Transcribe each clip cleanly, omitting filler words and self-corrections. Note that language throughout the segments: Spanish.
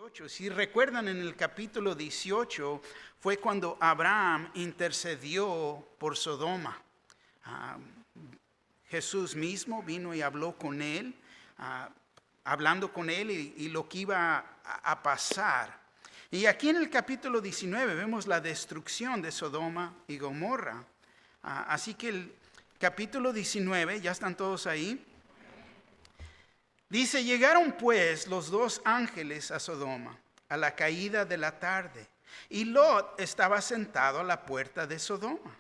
18. Si recuerdan, en el capítulo 18 fue cuando Abraham intercedió por Sodoma. Jesús mismo vino y habló con él, hablando con él y lo que iba a pasar. Y aquí en el capítulo 19 vemos la destrucción de Sodoma y Gomorra. Así que el capítulo 19, ya están todos ahí. Dice: llegaron pues los dos ángeles a Sodoma a la caída de la tarde, y Lot estaba sentado a la puerta de Sodoma.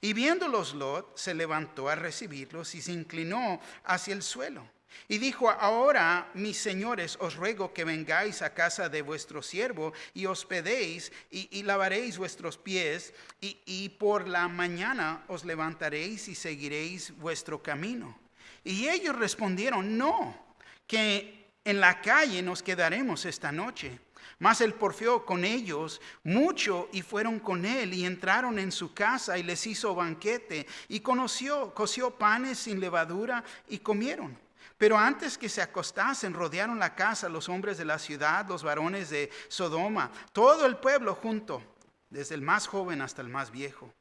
Y viéndolos Lot, se levantó a recibirlos y se inclinó hacia el suelo. Y dijo: ahora, mis señores, os ruego que vengáis a casa de vuestro siervo y hospedéis y lavaréis vuestros pies, y por la mañana os levantaréis y seguiréis vuestro camino. Y ellos respondieron: no, que en la calle nos quedaremos esta noche. Mas él porfió con ellos mucho y fueron con él y entraron en su casa y les hizo banquete y coció panes sin levadura y comieron. Pero antes que se acostasen, rodearon la casa los hombres de la ciudad, los varones de Sodoma, todo el pueblo junto, desde el más joven hasta el más viejo.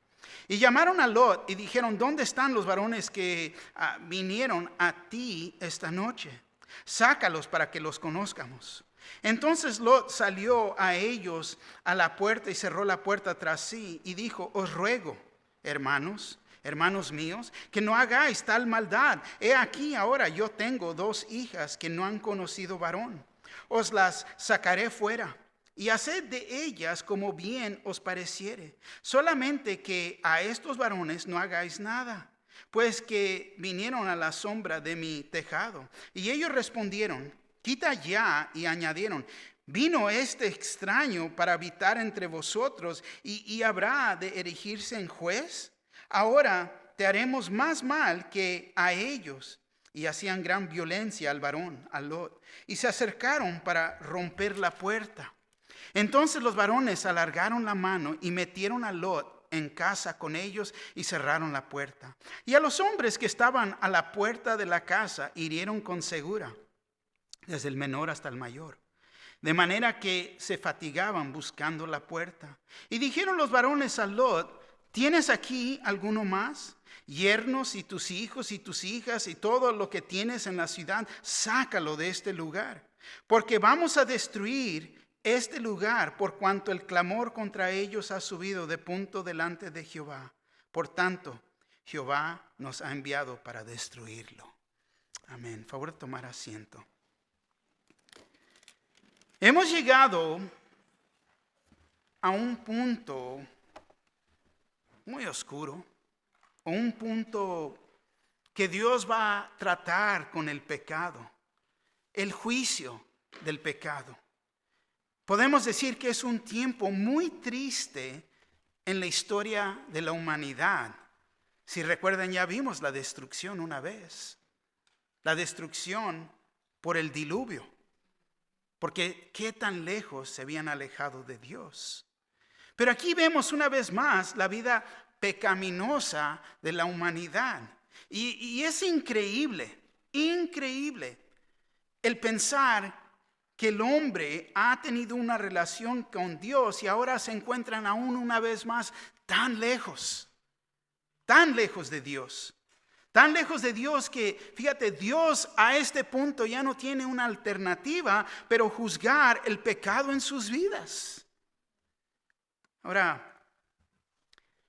Y llamaron a Lot y dijeron: ¿dónde están los varones que vinieron a ti esta noche? Sácalos para que los conozcamos. Entonces Lot salió a ellos a la puerta y cerró la puerta tras sí y dijo: os ruego, hermanos míos, que no hagáis tal maldad. He aquí ahora yo tengo 2 hijas que no han conocido varón. Os las sacaré fuera y haced de ellas como bien os pareciere. Solamente que a estos varones no hagáis nada, pues que vinieron a la sombra de mi tejado. Y ellos respondieron: quita ya. Y añadieron: vino este extraño para habitar entre vosotros y habrá de erigirse en juez. Ahora te haremos más mal que a ellos. Y hacían gran violencia al varón, a Lot, y se acercaron para romper la puerta. Entonces los varones alargaron la mano y metieron a Lot en casa con ellos y cerraron la puerta. Y a los hombres que estaban a la puerta de la casa hirieron con segura, desde el menor hasta el mayor, de manera que se fatigaban buscando la puerta. Y dijeron los varones a Lot: ¿tienes aquí alguno más? Yernos y tus hijos y tus hijas y todo lo que tienes en la ciudad, sácalo de este lugar, porque vamos a destruir este lugar, por cuanto el clamor contra ellos ha subido de punto delante de Jehová. Por tanto, Jehová nos ha enviado para destruirlo. Amén. Favor de tomar asiento. Hemos llegado a un punto muy oscuro, o un punto que Dios va a tratar con el pecado, el juicio del pecado. Podemos decir que es un tiempo muy triste en la historia de la humanidad. Si recuerdan, ya vimos la destrucción una vez, la destrucción por el diluvio, porque qué tan lejos se habían alejado de Dios. Pero aquí vemos una vez más la vida pecaminosa de la humanidad. Y es increíble el pensar que el hombre ha tenido una relación con Dios y ahora se encuentran aún una vez más tan lejos de Dios. Tan lejos de Dios que, fíjate, Dios a este punto ya no tiene una alternativa, pero juzgar el pecado en sus vidas. Ahora,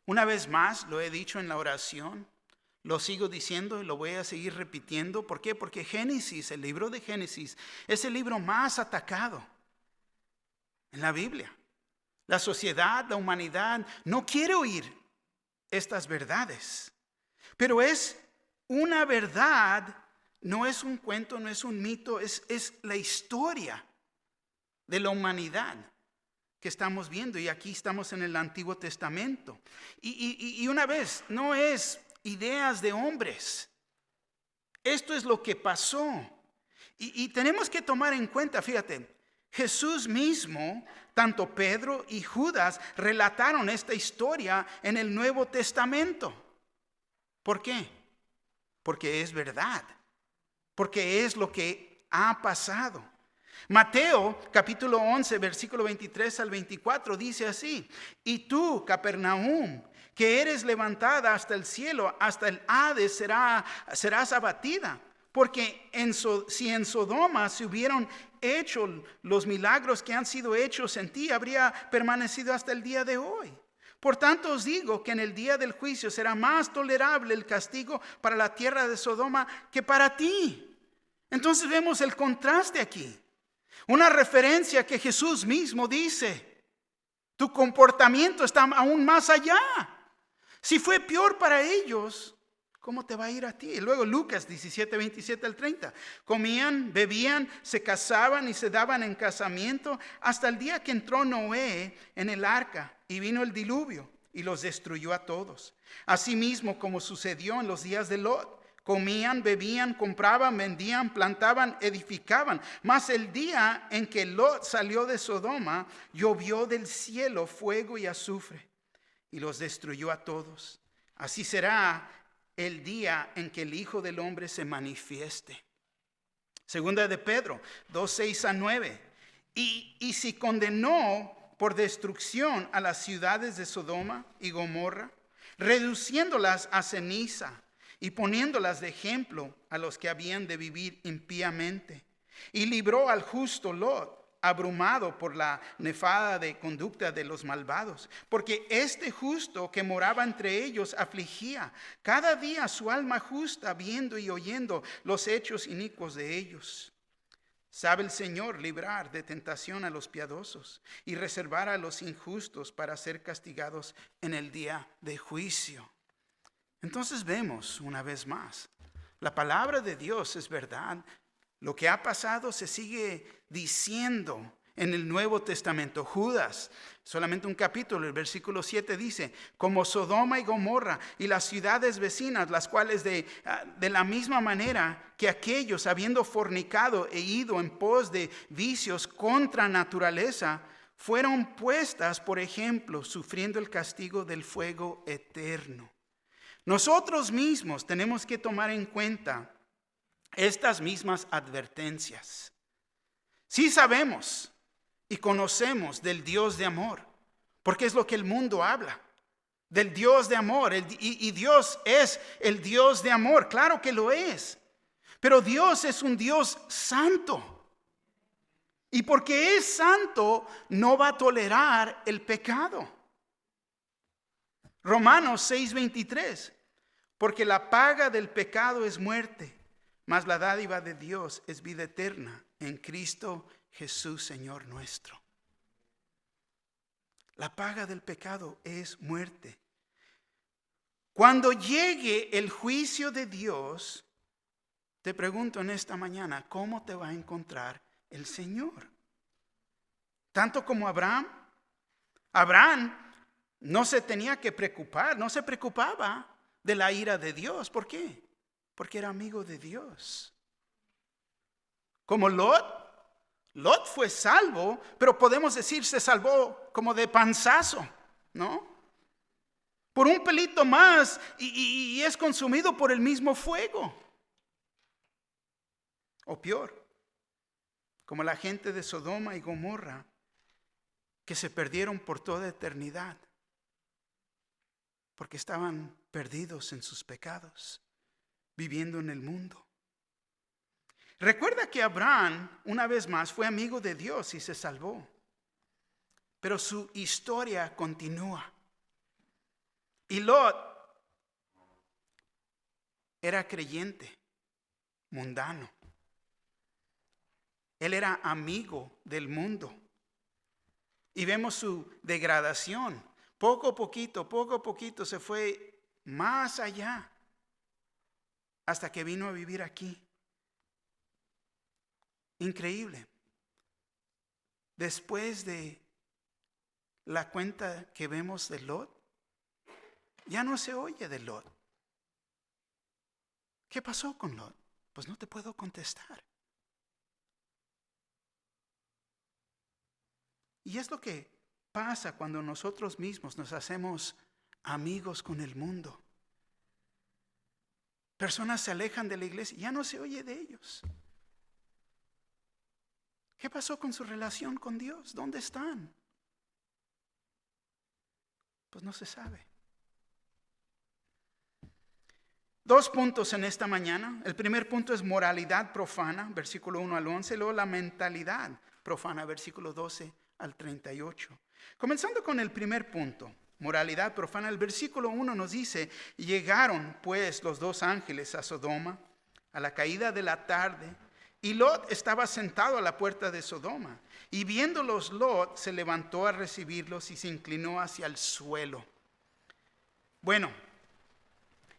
una vez más, lo he dicho en la oración, lo sigo diciendo y lo voy a seguir repitiendo. ¿Por qué? Porque Génesis, el libro de Génesis, es el libro más atacado en la Biblia. La sociedad, la humanidad, no quiere oír estas verdades. Pero es una verdad, no es un cuento, no es un mito, es la historia de la humanidad que estamos viendo. Y aquí estamos en el Antiguo Testamento. Y una vez, no es ideas de hombres. Esto es lo que pasó. Y tenemos que tomar en cuenta, fíjate, Jesús mismo, tanto Pedro y Judas relataron esta historia en el Nuevo Testamento. ¿Por qué? Porque es verdad. Porque es lo que ha pasado. Mateo capítulo 11, versículo 23 al 24 dice así: y tú, Capernaum, que eres levantada hasta el cielo, hasta el Hades serás abatida. Porque si en Sodoma se hubieran hecho los milagros que han sido hechos en ti, habría permanecido hasta el día de hoy. Por tanto os digo que en el día del juicio será más tolerable el castigo para la tierra de Sodoma que para ti. Entonces vemos el contraste aquí. Una referencia que Jesús mismo dice: tu comportamiento está aún más allá. Si fue peor para ellos, ¿cómo te va a ir a ti? Y luego Lucas 17, 27 al 30. Comían, bebían, se casaban y se daban en casamiento hasta el día que entró Noé en el arca y vino el diluvio y los destruyó a todos. Asimismo, como sucedió en los días de Lot. Comían, bebían, compraban, vendían, plantaban, edificaban. Mas el día en que Lot salió de Sodoma, llovió del cielo fuego y azufre y los destruyó a todos. Así será el día en que el Hijo del Hombre se manifieste. Segunda de Pedro 2, 6 a 9. Y si condenó por destrucción a las ciudades de Sodoma y Gomorra, reduciéndolas a ceniza, y poniéndolas de ejemplo a los que habían de vivir impíamente. Y libró al justo Lot, abrumado por la nefada de conducta de los malvados. Porque este justo que moraba entre ellos afligía cada día su alma justa, viendo y oyendo los hechos inicuos de ellos. Sabe el Señor librar de tentación a los piadosos y reservar a los injustos para ser castigados en el día de juicio. Entonces vemos una vez más, la palabra de Dios es verdad. Lo que ha pasado se sigue diciendo en el Nuevo Testamento. Judas, solamente un capítulo, el versículo 7 dice: como Sodoma y Gomorra y las ciudades vecinas, las cuales de la misma manera que aquellos, habiendo fornicado e ido en pos de vicios contra naturaleza, fueron puestas por ejemplo, sufriendo el castigo del fuego eterno. Nosotros mismos tenemos que tomar en cuenta estas mismas advertencias. Sí sabemos y conocemos del Dios de amor, porque es lo que el mundo habla, del Dios de amor. Y Dios es el Dios de amor, claro que lo es. Pero Dios es un Dios santo. Y porque es santo, no va a tolerar el pecado. Romanos 6:23. Porque la paga del pecado es muerte, mas la dádiva de Dios es vida eterna en Cristo Jesús, Señor nuestro. La paga del pecado es muerte. Cuando llegue el juicio de Dios, te pregunto en esta mañana, ¿cómo te va a encontrar el Señor? Tanto como Abraham. Abraham no se tenía que preocupar, no se preocupaba de la ira de Dios. ¿Por qué? Porque era amigo de Dios. Como Lot fue salvo, pero podemos decir se salvó como de panzazo, ¿no? Por un pelito más y es consumido por el mismo fuego. O peor, como la gente de Sodoma y Gomorra, que se perdieron por toda eternidad, porque estaban perdidos en sus pecados, viviendo en el mundo. Recuerda que Abraham, una vez más, fue amigo de Dios y se salvó. Pero su historia continúa. Y Lot era creyente, mundano. Él era amigo del mundo. Y vemos su degradación. Poco a poquito se fue más allá hasta que vino a vivir aquí. Increíble. Después de la cuenta que vemos de Lot, ya no se oye de Lot. ¿Qué pasó con Lot? Pues no te puedo contestar. Y es lo que pasa cuando nosotros mismos nos hacemos amigos con el mundo. Personas se alejan de la iglesia, ya no se oye de ellos. ¿Qué pasó con su relación con Dios? ¿Dónde están? Pues no se sabe. 2 puntos en esta mañana. El primer punto es moralidad profana, versículo 1 al 11. Luego la mentalidad profana, versículo 12 al 38. Comenzando con el primer punto, moralidad profana. El versículo 1 nos dice: llegaron pues los 2 ángeles a Sodoma a la caída de la tarde, y Lot estaba sentado a la puerta de Sodoma. Y viéndolos, Lot se levantó a recibirlos y se inclinó hacia el suelo. Bueno,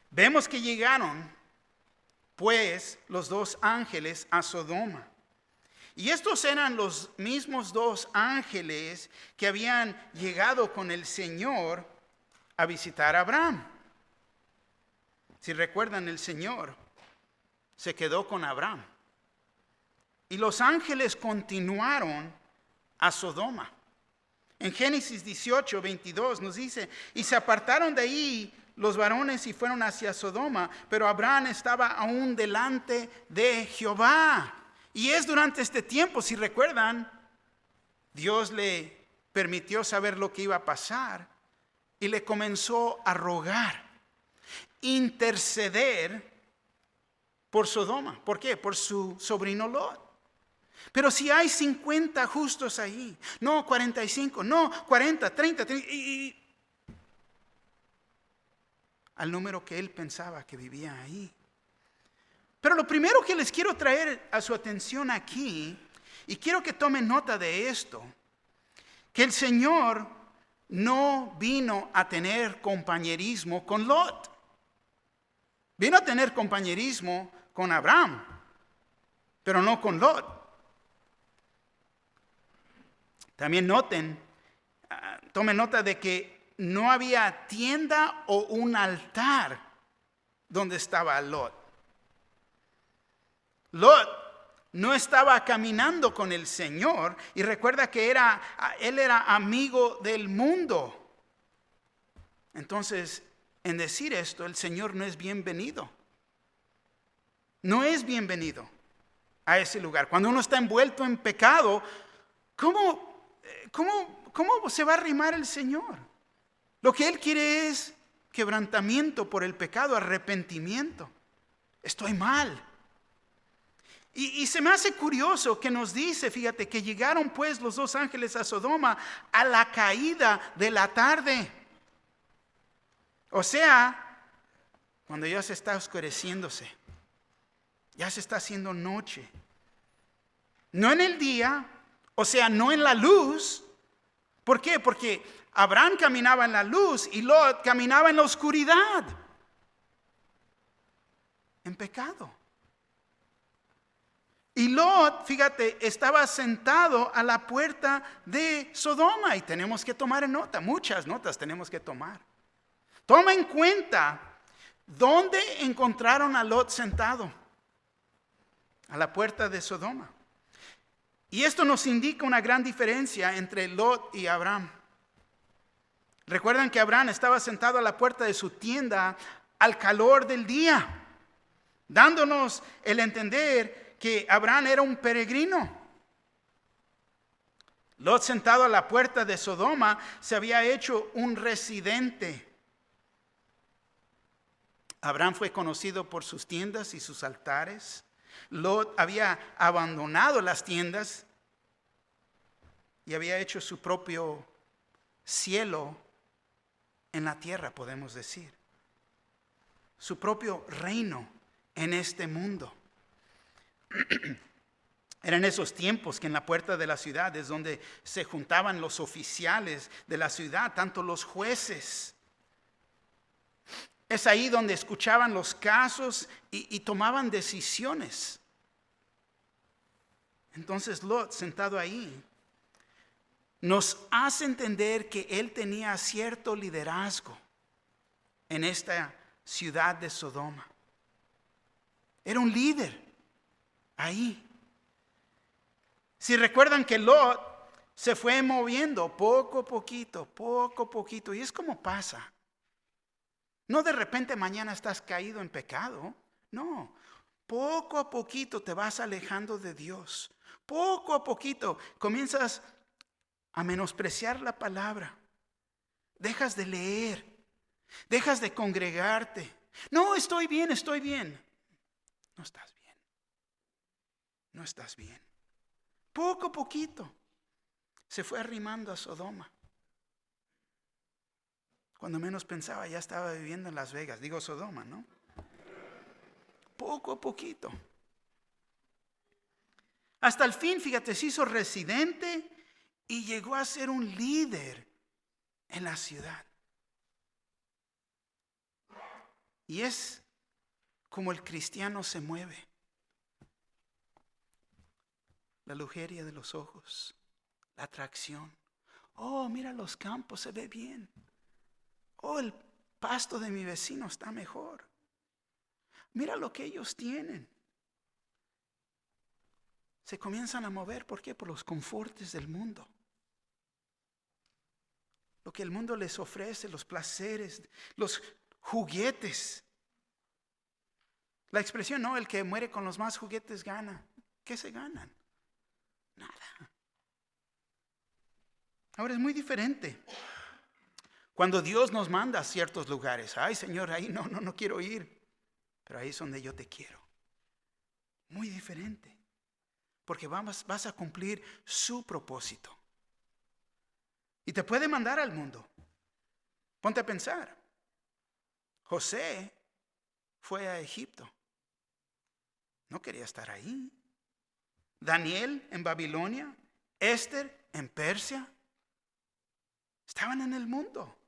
vemos que llegaron pues los 2 ángeles a Sodoma. Y estos eran los mismos 2 ángeles que habían llegado con el Señor a visitar a Abraham. Si recuerdan, el Señor se quedó con Abraham. Y los ángeles continuaron a Sodoma. En Génesis 18, 22 nos dice: y se apartaron de ahí los varones y fueron hacia Sodoma, pero Abraham estaba aún delante de Jehová. Y es durante este tiempo, si recuerdan, Dios le permitió saber lo que iba a pasar y le comenzó a rogar, interceder por Sodoma. ¿Por qué? Por su sobrino Lot. Pero si hay 50 justos ahí, no 45, no 40, 30, y al número que él pensaba que vivía ahí. Pero lo primero que les quiero traer a su atención aquí, y quiero que tomen nota de esto, que el Señor no vino a tener compañerismo con Lot. Vino a tener compañerismo con Abraham, pero no con Lot. También tomen nota de que no había tienda o un altar donde estaba Lot. Lot no estaba caminando con el Señor, y recuerda que él era amigo del mundo. Entonces, en decir esto, el Señor no es bienvenido. No es bienvenido a ese lugar. Cuando uno está envuelto en pecado, ¿cómo se va a arrimar el Señor? Lo que Él quiere es quebrantamiento por el pecado, arrepentimiento. Estoy mal. Y se me hace curioso que nos dice, fíjate, que llegaron pues los 2 ángeles a Sodoma a la caída de la tarde. O sea, cuando ya se está oscureciéndose, ya se está haciendo noche. No en el día, o sea, no en la luz. ¿Por qué? Porque Abraham caminaba en la luz y Lot caminaba en la oscuridad, en pecado. Y Lot, fíjate, estaba sentado a la puerta de Sodoma. Y tenemos que tomar nota, muchas notas tenemos que tomar. Toma en cuenta dónde encontraron a Lot sentado. A la puerta de Sodoma. Y esto nos indica una gran diferencia entre Lot y Abraham. Recuerdan que Abraham estaba sentado a la puerta de su tienda al calor del día, dándonos el entender que Abraham era un peregrino. Lot, sentado a la puerta de Sodoma, se había hecho un residente. Abraham fue conocido por sus tiendas y sus altares. Lot había abandonado las tiendas y había hecho su propio cielo en la tierra, podemos decir. Su propio reino en este mundo. Eran esos tiempos que en la puerta de la ciudad es donde se juntaban los oficiales de la ciudad, tanto los jueces. Es ahí donde escuchaban los casos y tomaban decisiones. Entonces Lot, sentado ahí, nos hace entender que él tenía cierto liderazgo en esta ciudad de Sodoma. Era un líder ahí. Si recuerdan que Lot se fue moviendo poco a poquito, y es como pasa. No de repente mañana estás caído en pecado, no. Poco a poquito te vas alejando de Dios. Poco a poquito comienzas a menospreciar la palabra. Dejas de leer. Dejas de congregarte. No, estoy bien, estoy bien. No estás bien. No estás bien. Poco a poquito se fue arrimando a Sodoma. Cuando menos pensaba, ya estaba viviendo en Las Vegas. Digo Sodoma, ¿no? Poco a poquito. Hasta el fin, fíjate, se hizo residente y llegó a ser un líder en la ciudad. Y es como el cristiano se mueve. La lujuria de los ojos, la atracción. Oh, mira los campos, se ve bien. Oh, el pasto de mi vecino está mejor. Mira lo que ellos tienen. Se comienzan a mover, ¿por qué? Por los confortes del mundo. Lo que el mundo les ofrece, los placeres, los juguetes. La expresión, no, el que muere con los más juguetes gana. ¿Qué se ganan? Nada. Ahora es muy diferente. Cuando Dios nos manda a ciertos lugares, ay Señor, ahí no quiero ir, pero ahí es donde yo te quiero. Muy diferente. Porque vas a cumplir su propósito. Y te puede mandar al mundo. Ponte a pensar. José fue a Egipto. No quería estar ahí. Daniel en Babilonia. Esther en Persia. Estaban en el mundo.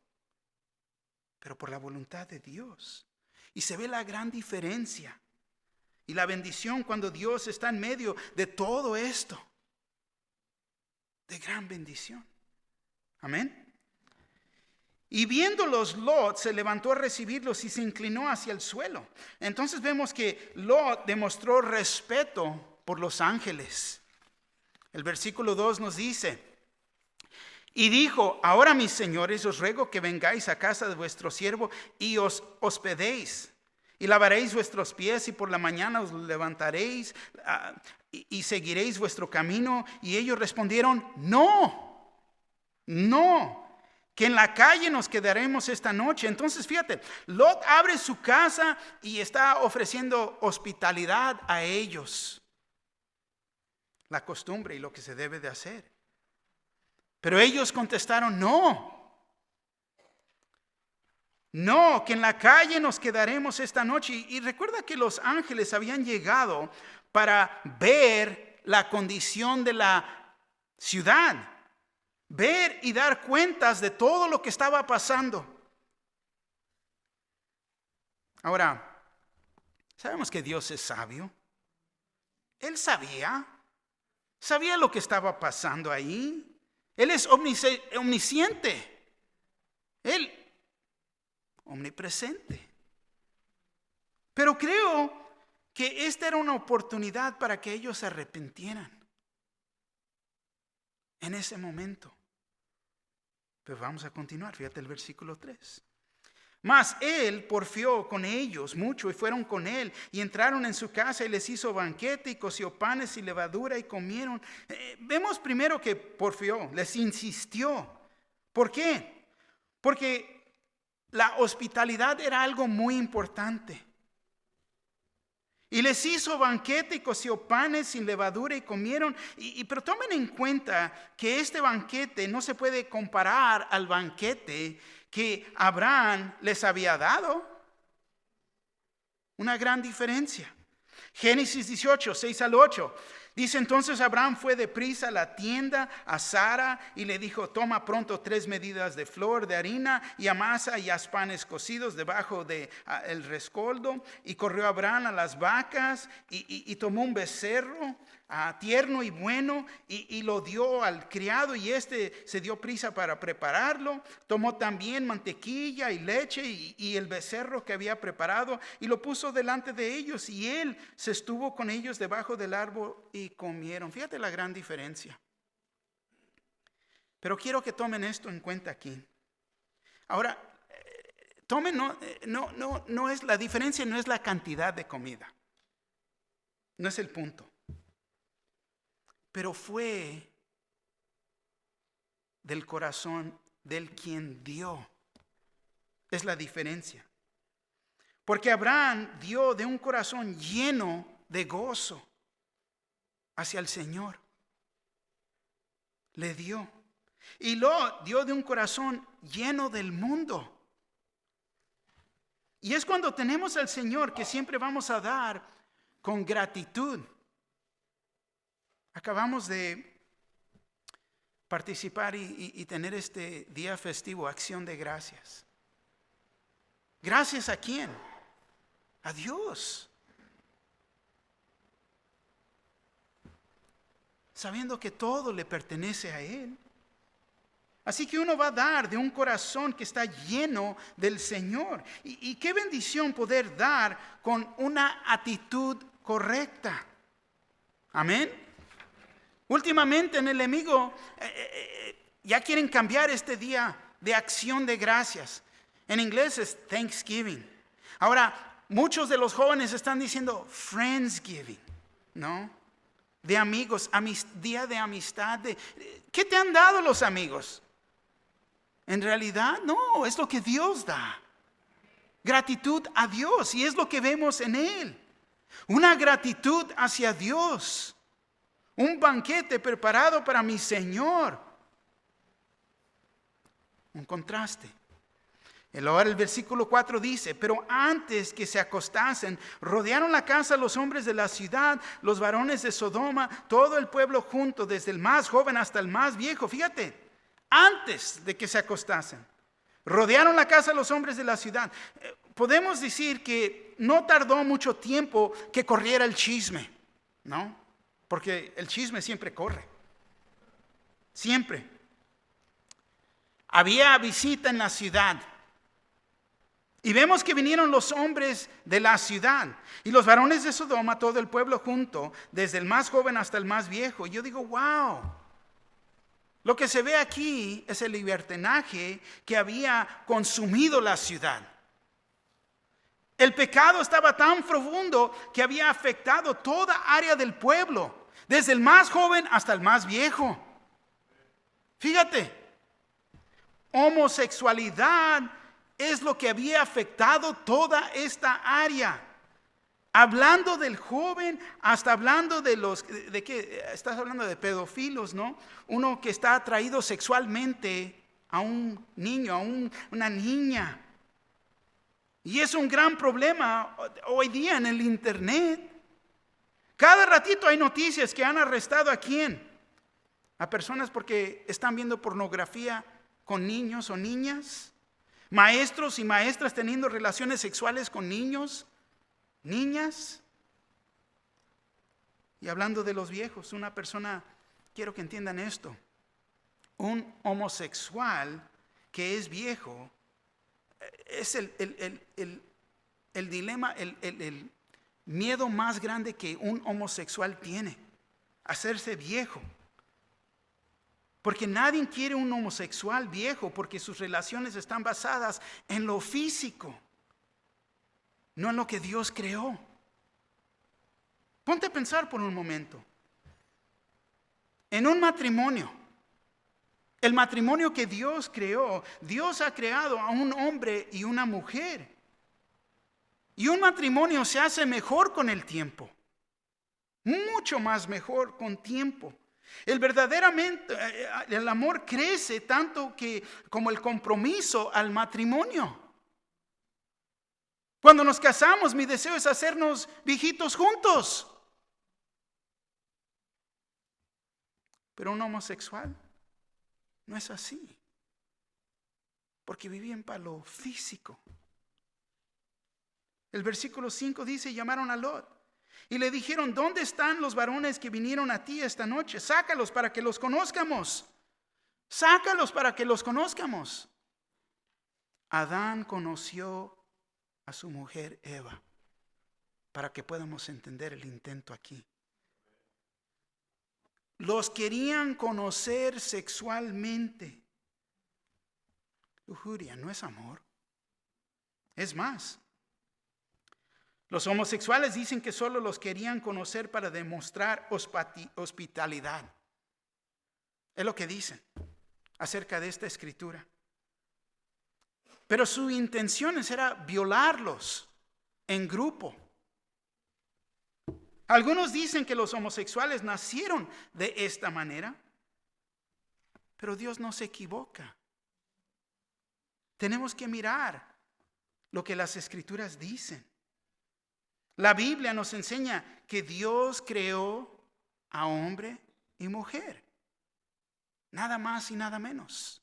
Pero por la voluntad de Dios. Y se ve la gran diferencia. Y la bendición cuando Dios está en medio de todo esto. De gran bendición. Amén. Y viéndolos, Lot se levantó a recibirlos y se inclinó hacia el suelo. Entonces vemos que Lot demostró respeto por los ángeles. El versículo 2 nos dice: y dijo: ahora mis señores, os ruego que vengáis a casa de vuestro siervo y os hospedéis. Y lavaréis vuestros pies y por la mañana os levantaréis y seguiréis vuestro camino. Y ellos respondieron: no, que en la calle nos quedaremos esta noche. Entonces fíjate, Lot abre su casa y está ofreciendo hospitalidad a ellos. La costumbre y lo que se debe de hacer. Pero ellos contestaron: no, que en la calle nos quedaremos esta noche. Y recuerda que los ángeles habían llegado para ver la condición de la ciudad. Ver y dar cuentas de todo lo que estaba pasando. Ahora, sabemos que Dios es sabio. Él sabía lo que estaba pasando ahí. Él es omnisciente. Él omnipresente. Pero creo que esta era una oportunidad para que ellos se arrepintieran en ese momento. Pero vamos a continuar, fíjate el versículo 3. Mas él porfió con ellos mucho y fueron con él y entraron en su casa y les hizo banquete y coció panes y levadura y comieron. Vemos primero que porfió, les insistió. ¿Por qué? Porque la hospitalidad era algo muy importante. Y les hizo banquete y coció panes sin levadura y comieron. Pero tomen en cuenta que este banquete no se puede comparar al banquete que Abraham les había dado. Una gran diferencia. Génesis 18, 6 al 8. Dice: entonces Abraham fue deprisa a la tienda a Sara y le dijo: toma pronto 3 medidas de flor de harina y amasa y haz panes cocidos debajo de el rescoldo. Y corrió Abraham a las vacas y tomó un becerro tierno y bueno y lo dio al criado, y este se dio prisa para prepararlo. Tomó también mantequilla y leche y el becerro que había preparado y lo puso delante de ellos, y él se estuvo con ellos debajo del árbol y comieron. Fíjate la gran diferencia. Pero quiero que tomen esto en cuenta aquí. Ahora, tomen, no es la diferencia, no es la cantidad de comida. No es el punto. pero fue del corazón del quien dio. Es la diferencia. Porque Abraham dio de un corazón lleno de gozo hacia el Señor. Le dio. Y Lot dio de un corazón lleno del mundo. Y es cuando tenemos al Señor que siempre vamos a dar con gratitud. Acabamos de participar y tener este día festivo, Acción de Gracias. ¿Gracias a quién? A Dios. Sabiendo que todo le pertenece a Él. Así que uno va a dar de un corazón que está lleno del Señor. Y qué bendición poder dar con una actitud correcta. Amén. Últimamente en el enemigo ya quieren cambiar este día de acción de gracias. En inglés es Thanksgiving. Ahora, muchos de los jóvenes están diciendo Friendsgiving, ¿no? De amigos, día de amistad. ¿Qué te han dado los amigos? En realidad, no, es lo que Dios da. Gratitud a Dios, y es lo que vemos en Él. Una gratitud hacia Dios. Un banquete preparado para mi Señor. Un contraste. Ahora el versículo 4 dice: pero antes que se acostasen, rodearon la casa los hombres de la ciudad, los varones de Sodoma, todo el pueblo junto, desde el más joven hasta el más viejo. Fíjate. Antes de que se acostasen, rodearon la casa los hombres de la ciudad. Podemos decir que no tardó mucho tiempo que corriera el chisme, ¿no? Porque el chisme siempre corre. Siempre. Había visita en la ciudad. Y vemos que vinieron los hombres de la ciudad y los varones de Sodoma, todo el pueblo junto, desde el más joven hasta el más viejo. Y yo digo, wow. Lo que se ve aquí es el libertinaje que había consumido la ciudad. El pecado estaba tan profundo que había afectado toda área del pueblo, desde el más joven hasta el más viejo. Fíjate, homosexualidad es lo que había afectado toda esta área. Hablando del joven, hasta hablando ¿de qué? Estás hablando de pedófilos, ¿no? Uno que está atraído sexualmente a un niño, a una niña. Y es un gran problema hoy día en el internet. Cada ratito hay noticias que han arrestado ¿a quién? A personas porque están viendo pornografía con niños o niñas. Maestros y maestras teniendo relaciones sexuales con niños. Niñas. Y hablando de los viejos, una persona, quiero que entiendan esto, un homosexual que es viejo, es el dilema, el miedo más grande que un homosexual tiene, hacerse viejo. Porque nadie quiere un homosexual viejo, porque sus relaciones están basadas en lo físico. No en lo que Dios creó. Ponte a pensar por un momento. En un matrimonio, el matrimonio que Dios creó, Dios ha creado a un hombre y una mujer. Y un matrimonio se hace mejor con el tiempo. Mucho más mejor con tiempo. El amor crece tanto como el compromiso al matrimonio. Cuando nos casamos, mi deseo es hacernos viejitos juntos. Pero un homosexual no es así. Porque vivían para lo físico. El versículo 5 dice: llamaron a Lot y le dijeron: ¿dónde están los varones que vinieron a ti esta noche? Sácalos para que los conozcamos. Sácalos para que los conozcamos. Adán conoció a su mujer Eva, para que podamos entender el intento aquí. Los querían conocer sexualmente. Lujuria no es amor. Es más, Los homosexuales dicen que solo los querían conocer para demostrar hospitalidad. Es lo que dicen acerca de esta escritura. Pero su intención era violarlos en grupo. Algunos dicen que los homosexuales nacieron de esta manera, pero Dios no se equivoca. Tenemos que mirar lo que las escrituras dicen. La Biblia nos enseña que Dios creó a hombre y mujer. Nada más y nada menos.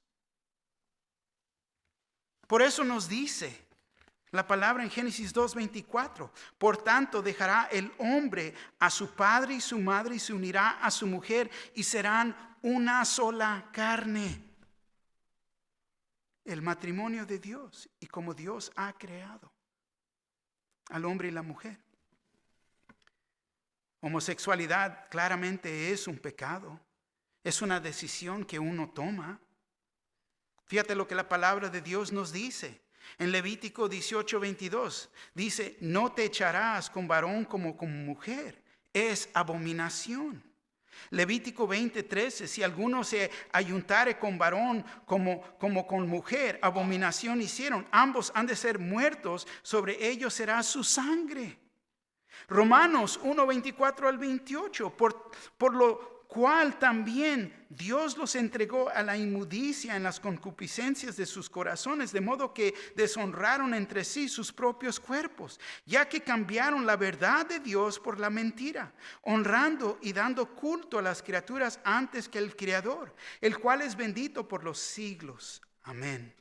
Por eso nos dice la palabra en Génesis 2:24. Por tanto, dejará el hombre a su padre y su madre y se unirá a su mujer y serán una sola carne. El matrimonio de Dios y como Dios ha creado al hombre y la mujer. Homosexualidad claramente es un pecado. Es una decisión que uno toma. Fíjate lo que la palabra de Dios nos dice. En Levítico 18:22 dice, no te echarás con varón como con mujer. Es abominación. Levítico 20:13, si alguno se ayuntare con varón como con mujer, abominación hicieron. Ambos han de ser muertos, sobre ellos será su sangre. Romanos 1:24 al 28, por lo cual también Dios los entregó a la inmundicia en las concupiscencias de sus corazones, de modo que deshonraron entre sí sus propios cuerpos, ya que cambiaron la verdad de Dios por la mentira, honrando y dando culto a las criaturas antes que el Creador, el cual es bendito por los siglos. Amén.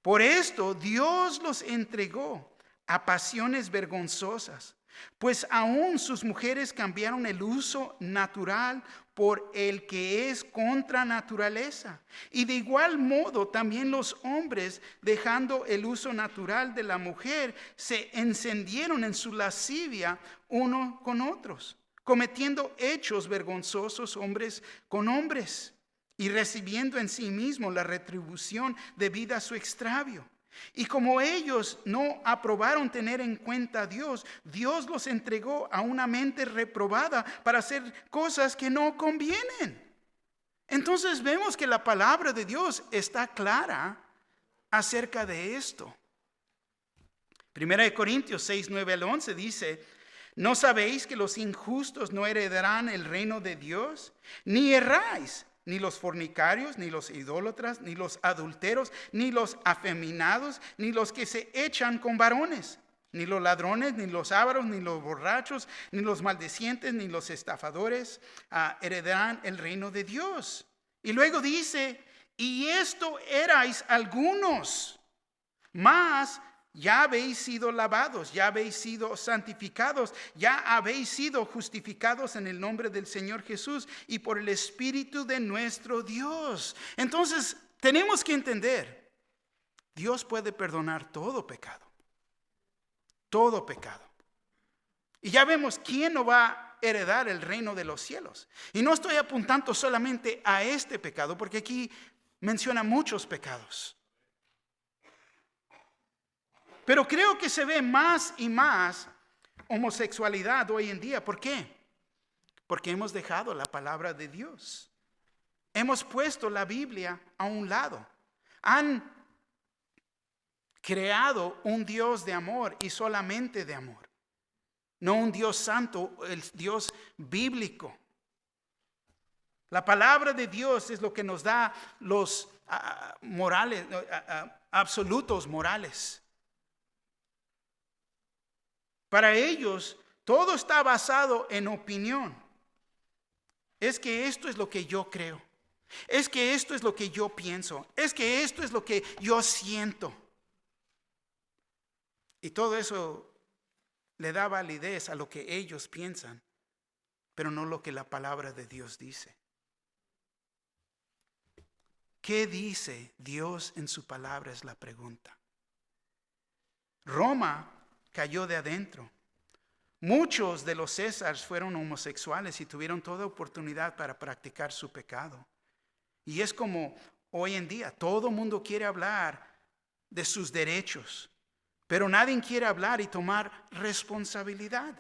Por esto Dios los entregó a pasiones vergonzosas, pues aún sus mujeres cambiaron el uso natural por el que es contra naturaleza. Y de igual modo también los hombres, dejando el uso natural de la mujer, se encendieron en su lascivia uno con otros, cometiendo hechos vergonzosos hombres con hombres, y recibiendo en sí mismo la retribución debida a su extravio. Y como ellos no aprobaron tener en cuenta a Dios, Dios los entregó a una mente reprobada para hacer cosas que no convienen. Entonces vemos que la palabra de Dios está clara acerca de esto. 1 Corintios 6:9 al 11 dice, ¿no sabéis que los injustos no heredarán el reino de Dios? Ni erráis. Ni los fornicarios, ni los idólatras, ni los adúlteros, ni los afeminados, ni los que se echan con varones, ni los ladrones, ni los ávaros, ni los borrachos, ni los maldicientes, ni los estafadores heredarán el reino de Dios. Y luego dice, y esto erais algunos, mas ya habéis sido lavados, ya habéis sido santificados, ya habéis sido justificados en el nombre del Señor Jesús y por el Espíritu de nuestro Dios. Entonces, tenemos que entender, Dios puede perdonar todo pecado. Todo pecado. Y ya vemos quién no va a heredar el reino de los cielos. Y no estoy apuntando solamente a este pecado, porque aquí menciona muchos pecados. Pero creo que se ve más y más homosexualidad hoy en día. ¿Por qué? Porque hemos dejado la palabra de Dios. Hemos puesto la Biblia a un lado. Han creado un Dios de amor y solamente de amor. No un Dios santo, el Dios bíblico. La palabra de Dios es lo que nos da los morales, absolutos morales. Para ellos, todo está basado en opinión. Es que esto es lo que yo creo. Es que esto es lo que yo pienso. Es que esto es lo que yo siento. Y todo eso le da validez a lo que ellos piensan, pero no lo que la palabra de Dios dice. ¿Qué dice Dios en su palabra? Es la pregunta. Roma cayó de adentro. Muchos de los Césares fueron homosexuales y tuvieron toda oportunidad para practicar su pecado. Y es como hoy en día, todo mundo quiere hablar de sus derechos. pero nadie quiere hablar y tomar responsabilidad.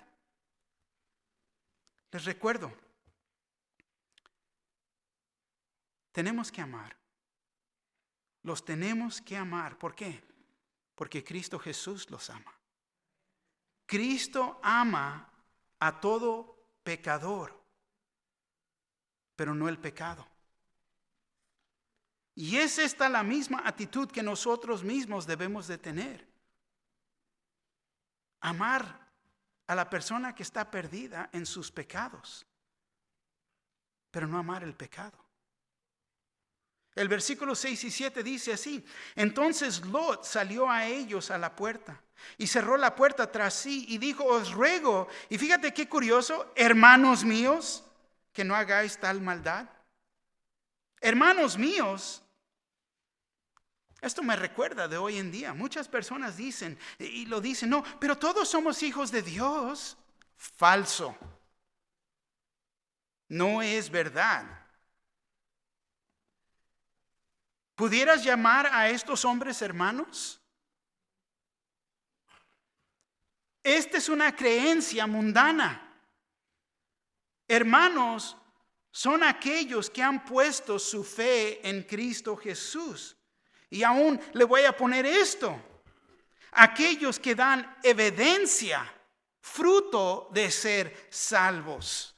Les recuerdo, tenemos que amar. Los tenemos que amar. ¿Por qué? Porque Cristo Jesús los ama. Cristo ama a todo pecador, pero no el pecado. Y es esta la misma actitud que nosotros mismos debemos de tener. Amar a la persona que está perdida en sus pecados, pero no amar el pecado. El versículo 6 y 7 dice así: entonces Lot salió a ellos a la puerta y cerró la puerta tras sí y dijo: os ruego, y fíjate qué curioso, hermanos míos, que no hagáis tal maldad. Hermanos míos, esto me recuerda de hoy en día. Muchas personas dicen, y lo dicen, no, pero todos somos hijos de Dios. Falso. No es verdad. ¿Pudieras llamar a estos hombres hermanos? Esta es una creencia mundana. Hermanos son aquellos que han puesto su fe en Cristo Jesús. Y aún le voy a poner esto: aquellos que dan evidencia, fruto de ser salvos.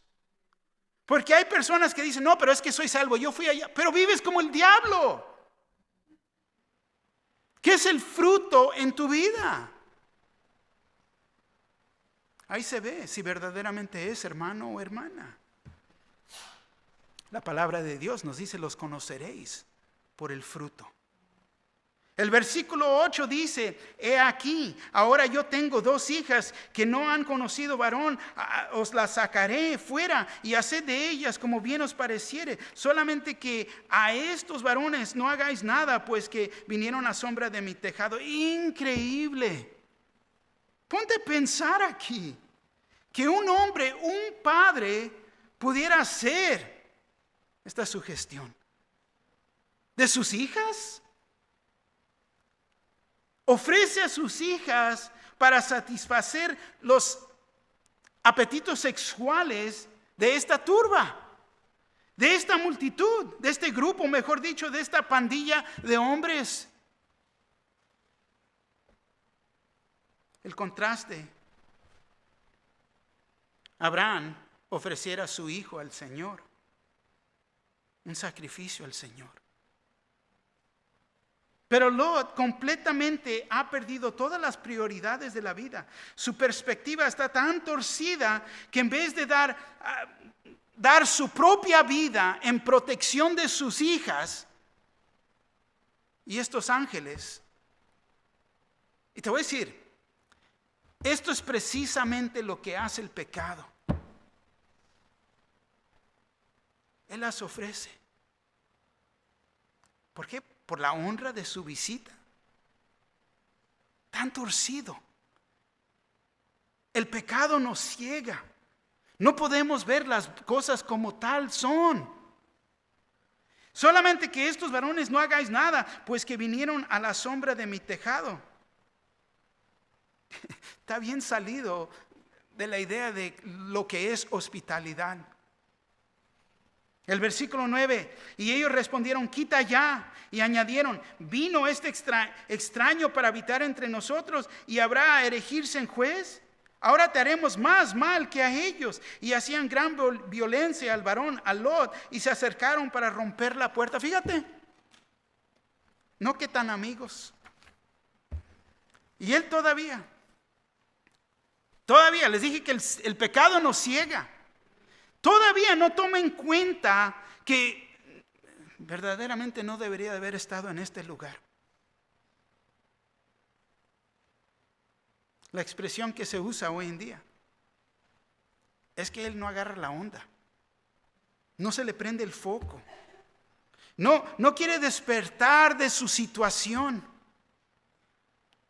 Porque hay personas que dicen, no, pero es que soy salvo, yo fui allá, pero vives como el diablo. ¿Qué es el fruto en tu vida? Ahí se ve si verdaderamente es hermano o hermana. La palabra de Dios nos dice: los conoceréis por el fruto. El versículo 8 dice: he aquí, ahora yo tengo 2 hijas que no han conocido varón, os las sacaré fuera y haced de ellas como bien os pareciere, solamente que a estos varones no hagáis nada, pues que vinieron a sombra de mi tejado. Increíble. Ponte a pensar aquí, que un hombre, un padre, pudiera hacer esta sugestión de sus hijas. Ofrece a sus hijas para satisfacer los apetitos sexuales de esta turba, de esta multitud, de este grupo, mejor dicho, de esta pandilla de hombres. El contraste: Abraham ofreciera a su hijo al Señor, un sacrificio al Señor. Pero Lot completamente ha perdido todas las prioridades de la vida. Su perspectiva está tan torcida que en vez de dar su propia vida en protección de sus hijas y estos ángeles. Y te voy a decir, esto es precisamente lo que hace el pecado. Él las ofrece. ¿Por qué? Por la honra de su visita. Tan torcido. El pecado nos ciega. No podemos ver las cosas como tal son. Solamente que estos varones no hagáis nada, pues que vinieron a la sombra de mi tejado. Está bien salido de la idea de lo que es hospitalidad. El versículo 9, y ellos respondieron: quita ya. Y añadieron: ¿vino este extraño para habitar entre nosotros y habrá a erigirse en juez? Ahora te haremos más mal que a ellos. Y hacían gran violencia al varón, a Lot, y se acercaron para romper la puerta. Fíjate, no que tan amigos. Y él todavía les dije que el pecado nos ciega. Todavía no toma en cuenta que verdaderamente no debería de haber estado en este lugar. La expresión que se usa hoy en día es que él no agarra la onda. No se le prende el foco. No quiere despertar de su situación.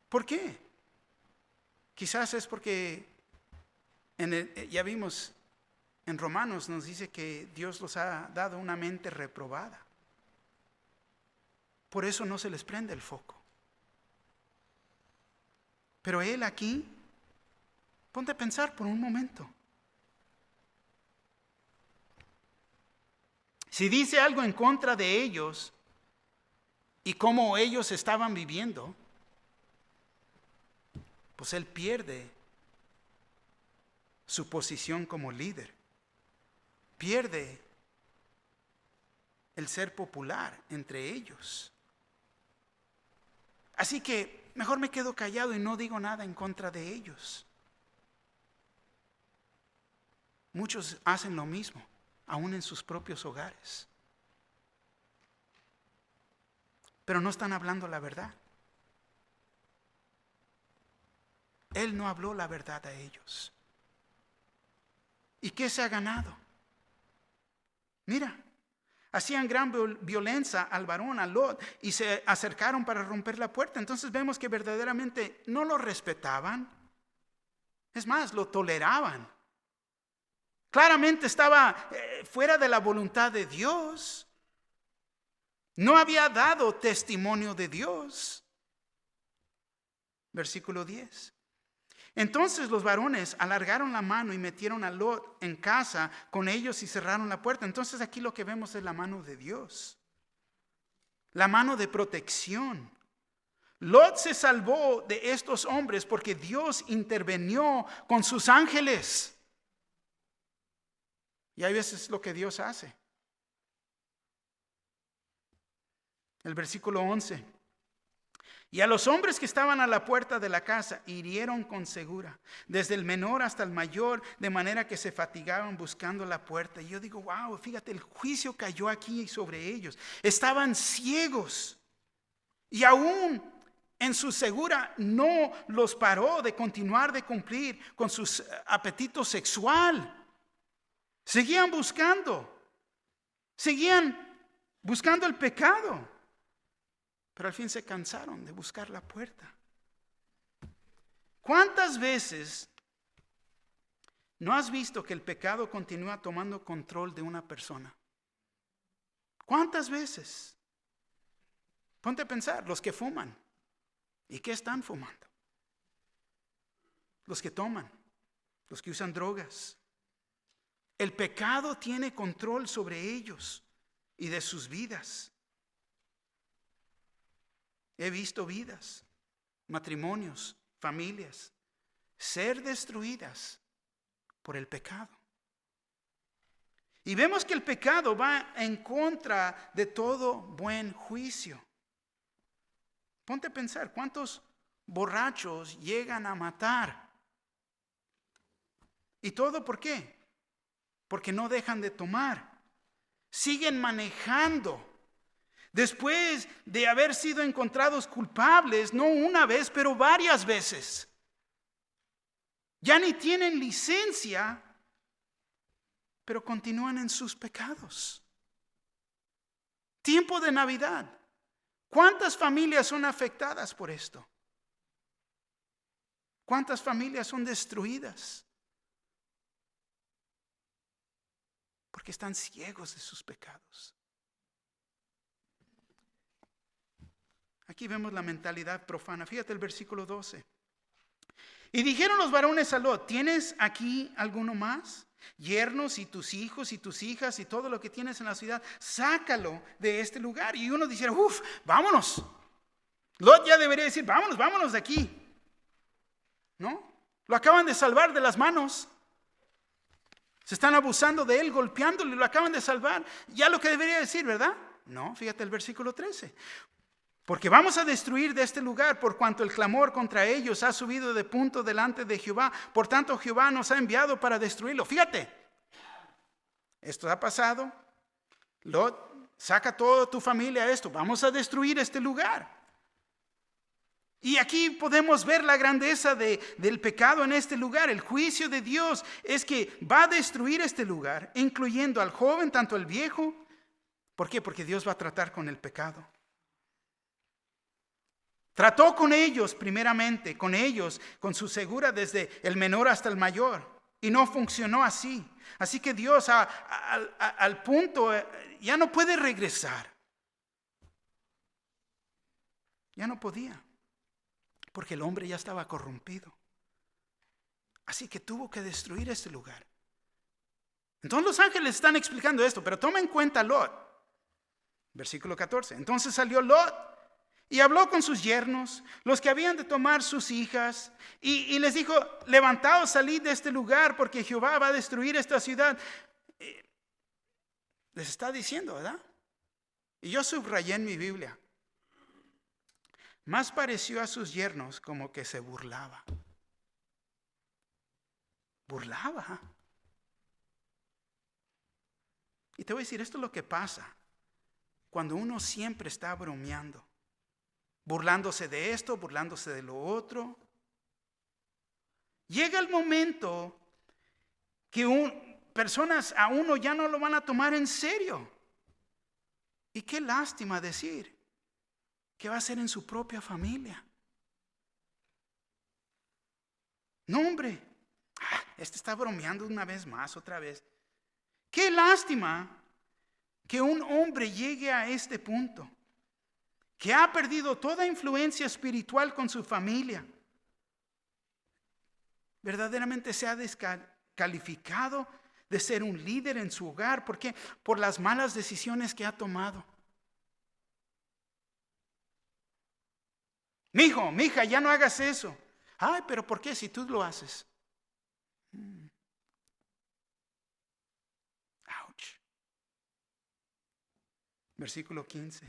¿Por qué? Quizás es porque ya vimos en Romanos, nos dice que Dios los ha dado una mente reprobada. Por eso no se les prende el foco. Pero él aquí, ponte a pensar por un momento. Si dice algo en contra de ellos y cómo ellos estaban viviendo, pues él pierde su posición como líder. Pierde el ser popular entre ellos. Así que mejor me quedo callado y no digo nada en contra de ellos. Muchos hacen lo mismo, aún en sus propios hogares. Pero no están hablando la verdad. Él no habló la verdad a ellos. ¿Y qué se ha ganado? Mira, hacían gran violencia al varón, a Lot, y se acercaron para romper la puerta. Entonces vemos que verdaderamente no lo respetaban. Es más, lo toleraban. Claramente estaba fuera de la voluntad de Dios. No había dado testimonio de Dios. Versículo 10. Entonces los varones alargaron la mano y metieron a Lot en casa con ellos y cerraron la puerta. Entonces aquí lo que vemos es la mano de Dios. La mano de protección. Lot se salvó de estos hombres porque Dios intervenió con sus ángeles. Y hay veces lo que Dios hace. El versículo 11. Y a los hombres que estaban a la puerta de la casa hirieron con segura, desde el menor hasta el mayor, de manera que se fatigaban buscando la puerta. Y yo digo, wow, fíjate, el juicio cayó aquí sobre ellos. Estaban ciegos. Y aún en su segura no los paró de continuar de cumplir con su apetito sexual. Seguían buscando el pecado. Pero al fin se cansaron de buscar la puerta. ¿Cuántas veces no has visto que el pecado continúa tomando control de una persona? ¿Cuántas veces? Ponte a pensar, los que fuman. ¿Y qué están fumando? Los que toman, los que usan drogas. El pecado tiene control sobre ellos y de sus vidas. He visto vidas, matrimonios, familias ser destruidas por el pecado. Y vemos que el pecado va en contra de todo buen juicio. Ponte a pensar, ¿cuántos borrachos llegan a matar? ¿Y todo por qué? Porque no dejan de tomar. Siguen manejando. Después de haber sido encontrados culpables, no una vez, pero varias veces. Ya ni tienen licencia, pero continúan en sus pecados. Tiempo de Navidad. ¿Cuántas familias son afectadas por esto? ¿Cuántas familias son destruidas? Porque están ciegos de sus pecados. Aquí vemos la mentalidad profana. Fíjate el versículo 12. Y dijeron los varones a Lot, ¿tienes aquí alguno más? Yernos y tus hijos y tus hijas y todo lo que tienes en la ciudad, sácalo de este lugar. Y uno dijera, vámonos. Lot ya debería decir, vámonos de aquí. ¿No? Lo acaban de salvar de las manos. Se están abusando de él, golpeándole, lo acaban de salvar. Ya lo que debería decir, ¿verdad? No, fíjate el versículo 13. Porque vamos a destruir de este lugar por cuanto el clamor contra ellos ha subido de punto delante de Jehová. Por tanto, Jehová nos ha enviado para destruirlo. Fíjate, esto ha pasado. Lot, saca toda tu familia a esto. Vamos a destruir este lugar. Y aquí podemos ver la grandeza del pecado en este lugar. El juicio de Dios es que va a destruir este lugar, incluyendo al joven, tanto el viejo. ¿Por qué? Porque Dios va a tratar con el pecado. Trató con ellos primeramente, con su segura desde el menor hasta el mayor. Y no funcionó así. Así que Dios al punto ya no puede regresar. Ya no podía. porque el hombre ya estaba corrompido. Así que tuvo que destruir este lugar. Entonces los ángeles están explicando esto, pero toma en cuenta Lot. Versículo 14. Entonces salió Lot y habló con sus yernos, los que habían de tomar sus hijas, y les dijo: levantaos, salid de este lugar, porque Jehová va a destruir esta ciudad. Les está diciendo, ¿verdad? Y yo subrayé en mi Biblia: más pareció a sus yernos como que se burlaba. Burlaba. Y te voy a decir, esto es lo que pasa cuando uno siempre está bromeando, burlándose de esto, burlándose de lo otro. Llega el momento que personas a uno ya no lo van a tomar en serio. Y qué lástima decir que va a ser en su propia familia. No, hombre, este está bromeando una vez más, otra vez. Qué lástima que un hombre llegue a este punto, que ha perdido toda influencia espiritual con su familia. Verdaderamente se ha descalificado de ser un líder en su hogar. ¿Por qué? Por las malas decisiones que ha tomado. Mijo, mija, ya no hagas eso. Ay, pero ¿por qué si tú lo haces? Versículo 15.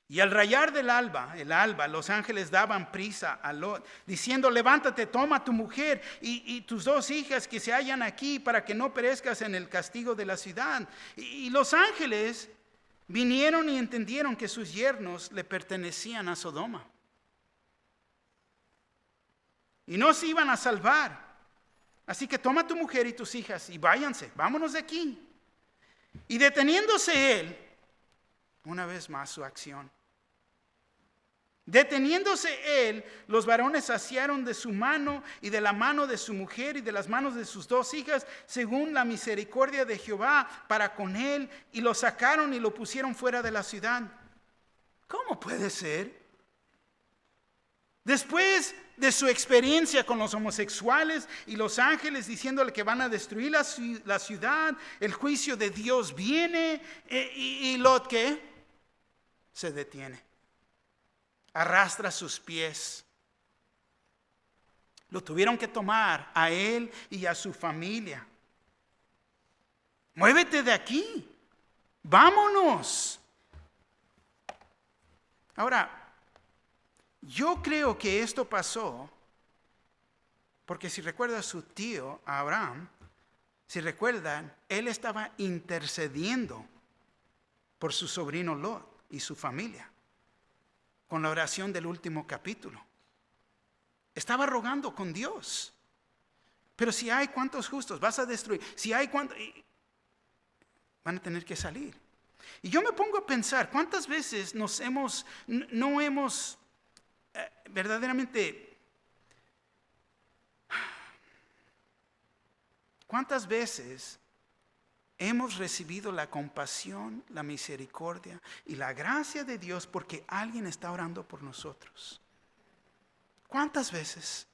Y al rayar del alba, los ángeles daban prisa a Lot, diciendo: levántate, toma a tu mujer y tus 2 hijas que se hallan aquí, para que no perezcas en el castigo de la ciudad. Y los ángeles vinieron y entendieron que sus yernos le pertenecían a Sodoma y no se iban a salvar. Así que toma a tu mujer y tus hijas y váyanse, vámonos de aquí. Y deteniéndose él, una vez más su acción. Deteniéndose él, los varones asiaron de su mano y de la mano de su mujer y de las manos de sus 2 hijas, según la misericordia de Jehová para con él, y lo sacaron y lo pusieron fuera de la ciudad. ¿Cómo puede ser? Después de su experiencia con los homosexuales y los ángeles diciéndole que van a destruir la ciudad, el juicio de Dios viene, y Lot, ¿qué? Se detiene, arrastra sus pies. Lo tuvieron que tomar a él y a su familia. Muévete de aquí, vámonos. Ahora, yo creo que esto pasó porque, si recuerda, su tío Abraham, si recuerdan, él estaba intercediendo por su sobrino Lot y su familia con la oración del último capítulo. Estaba rogando con Dios. Pero si hay cuantos justos, vas a destruir. Si hay cuantos, van a tener que salir. Y yo me pongo a pensar, ¿cuántas veces no hemos verdaderamente, cuántas veces hemos recibido la compasión, la misericordia y la gracia de Dios porque alguien está orando por nosotros? ¿Cuántas veces?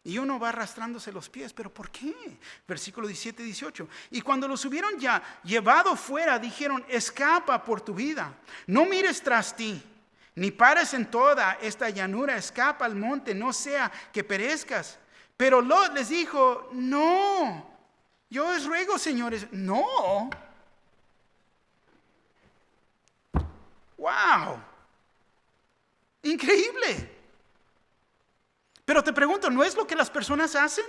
Y uno va arrastrándose los pies, ¿pero por qué? Versículo 17 y 18. Y cuando los hubieron ya llevado fuera, dijeron: escapa por tu vida, no mires tras ti, ni pares en toda esta llanura, escapa al monte, no sea que perezcas. Pero Lot les dijo: no, yo os ruego, señores, no. Wow, increíble. Pero te pregunto, ¿no es lo que las personas hacen?